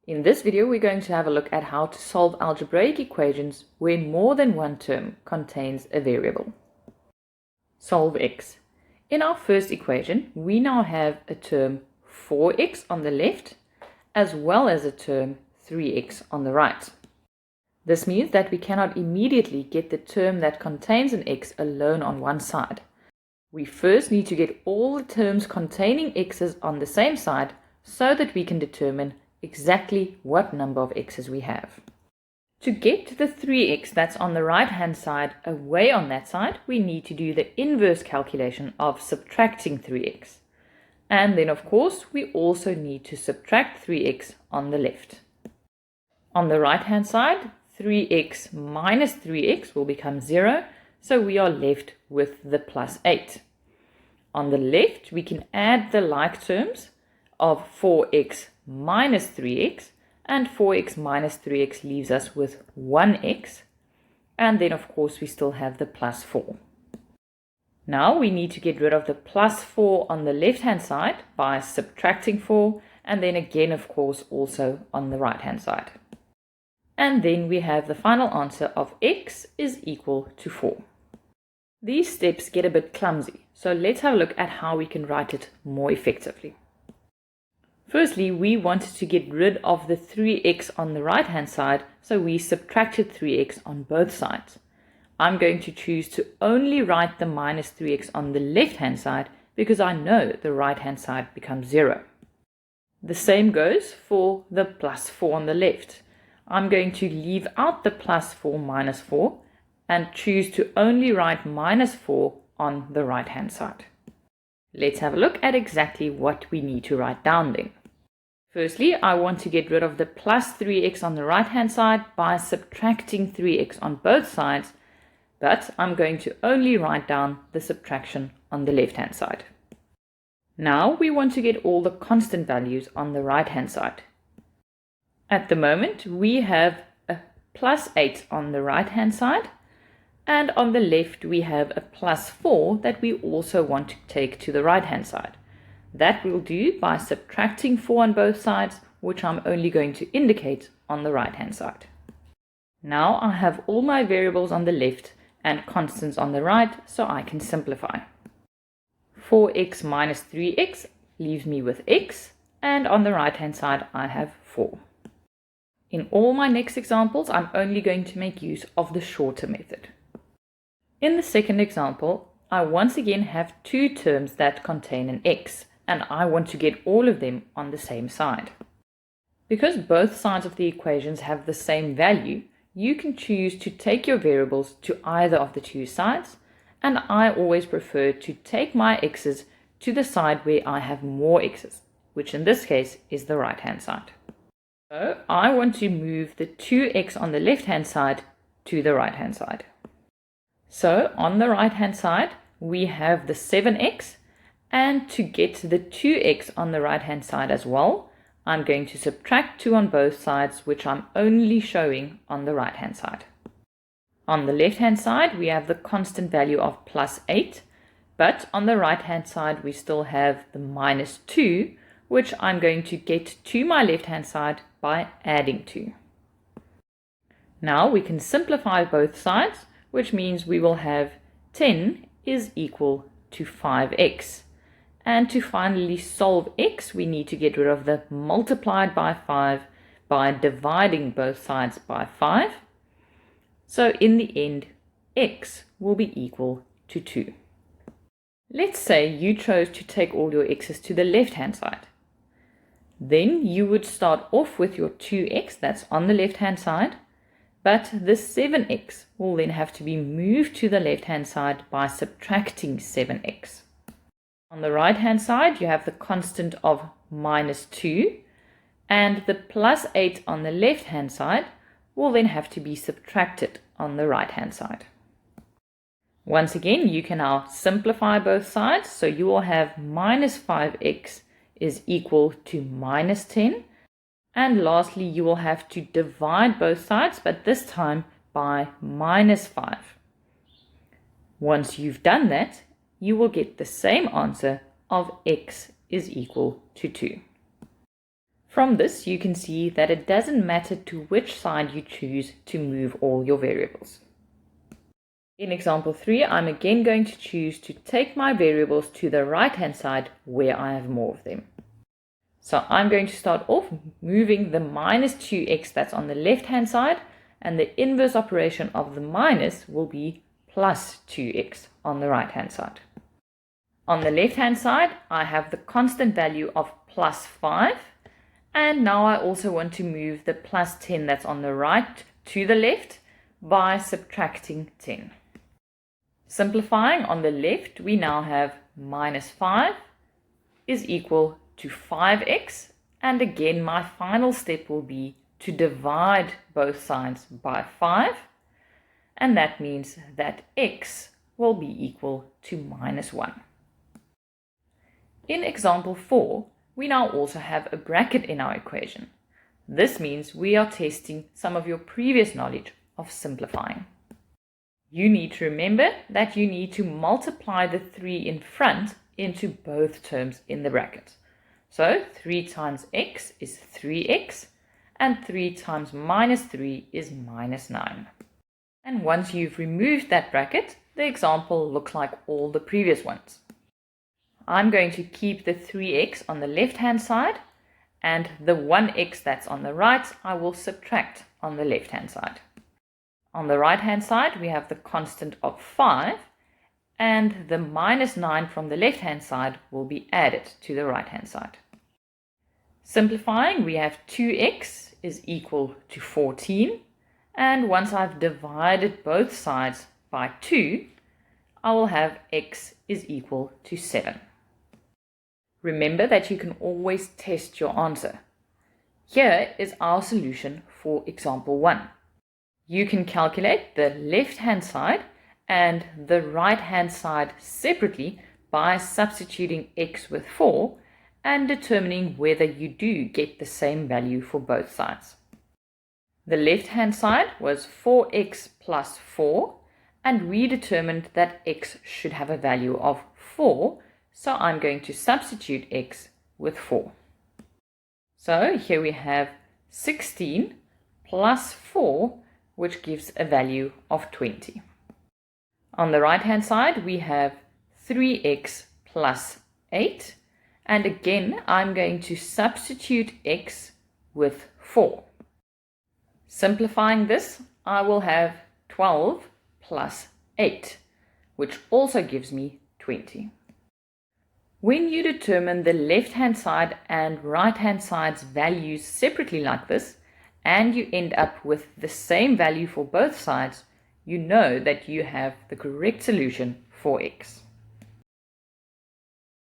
In this video, we're going to have a look at how to solve algebraic equations where more than one term contains a variable. Solve x. In our first equation, we now have a term 4x on the left as well as a term 3x on the right. This means that we cannot immediately get the term that contains an x alone on one side. We first need to get all the terms containing x's on the same side so that we can determine exactly what number of x's we have. To get the 3x that's on the right hand side away on that side, we need to do the inverse calculation of subtracting 3x. And then of course we also need to subtract 3x on the left. On the right hand side, 3x minus 3x will become 0, so we are left with the plus 8. On the left we can add the like terms of 4x minus 3x, and 4x minus 3x leaves us with 1x, and then of course we still have the plus 4. Now we need to get rid of the plus 4 on the left hand side by subtracting 4, and then again of course also on the right hand side. And then we have the final answer of x is equal to 4. These steps get a bit clumsy, so let's have a look at how we can write it more effectively. Firstly, we wanted to get rid of the 3x on the right hand side, so we subtracted 3x on both sides. I'm going to choose to only write the minus 3x on the left hand side because I know the right hand side becomes 0. The same goes for the plus 4 on the left. I'm going to leave out the plus 4 minus 4 and choose to only write minus 4 on the right hand side. Let's have a look at exactly what we need to write down then. Firstly, I want to get rid of the plus 3x on the right hand side by subtracting 3x on both sides, but I'm going to only write down the subtraction on the left hand side. Now we want to get all the constant values on the right hand side. At the moment we have a plus 8 on the right hand side, and on the left we have a plus 4 that we also want to take to the right hand side. That we'll do by subtracting 4 on both sides, which I'm only going to indicate on the right hand side. Now I have all my variables on the left and constants on the right, so I can simplify. 4x minus 3x leaves me with x, and on the right hand side I have 4. In all my next examples, I'm only going to make use of the shorter method. In the second example, I once again have two terms that contain an x, and I want to get all of them on the same side. Because both sides of the equations have the same value, you can choose to take your variables to either of the two sides, and I always prefer to take my x's to the side where I have more x's, which in this case is the right hand side. So I want to move the 2x on the left hand side to the right hand side. So on the right hand side we have the 7x, and to get the 2x on the right hand side as well, I'm going to subtract 2 on both sides, which I'm only showing on the right hand side. On the left hand side we have the constant value of plus 8, but on the right hand side we still have the minus 2, which I'm going to get to my left hand side by adding 2. Now we can simplify both sides, which means we will have 10 is equal to 5x. And to finally solve x, we need to get rid of the multiplied by 5 by dividing both sides by 5. So in the end, x will be equal to 2. Let's say you chose to take all your x's to the left hand side. Then you would start off with your 2x that's on the left hand side, but the 7x will then have to be moved to the left hand side by subtracting 7x. On the right hand side you have the constant of minus 2, and the plus 8 on the left hand side will then have to be subtracted on the right hand side. Once again you can now simplify both sides, so you will have minus 5x is equal to minus 10, and lastly you will have to divide both sides, but this time by minus 5. Once you've done that, you will get the same answer of x is equal to 2. From this, you can see that it doesn't matter to which side you choose to move all your variables. In example 3, I'm again going to choose to take my variables to the right-hand side where I have more of them. So I'm going to start off moving the minus 2x that's on the left-hand side, and the inverse operation of the minus will be plus 2x on the right-hand side. On the left-hand side, I have the constant value of plus 5, and now I also want to move the plus 10 that's on the right to the left by subtracting 10. Simplifying on the left, we now have minus 5 is equal to 5x, and again my final step will be to divide both sides by 5, and that means that x will be equal to minus 1. In example 4, we now also have a bracket in our equation. This means we are testing some of your previous knowledge of simplifying. You need to remember that you need to multiply the 3 in front into both terms in the bracket. So 3 times x is 3x, and 3 times minus 3 is minus 9. And once you've removed that bracket, the example looks like all the previous ones. I'm going to keep the 3x on the left-hand side, and the 1x that's on the right I will subtract on the left-hand side. On the right-hand side, we have the constant of 5, and the minus 9 from the left-hand side will be added to the right-hand side. Simplifying, we have 2x is equal to 14, and once I've divided both sides by 2, I will have x is equal to 7. Remember that you can always test your answer. Here is our solution for example 1. You can calculate the left-hand side and the right-hand side separately by substituting x with 4 and determining whether you do get the same value for both sides. The left-hand side was 4x plus 4, and we determined that x should have a value of 4, so I'm going to substitute x with 4. So here we have 16 plus 4, which gives a value of 20. On the right-hand side, we have 3x plus 8, and again, I'm going to substitute x with 4. Simplifying this, I will have 12 plus 8, which also gives me 20. When you determine the left-hand side and right-hand side's values separately like this, and you end up with the same value for both sides, you know that you have the correct solution for x.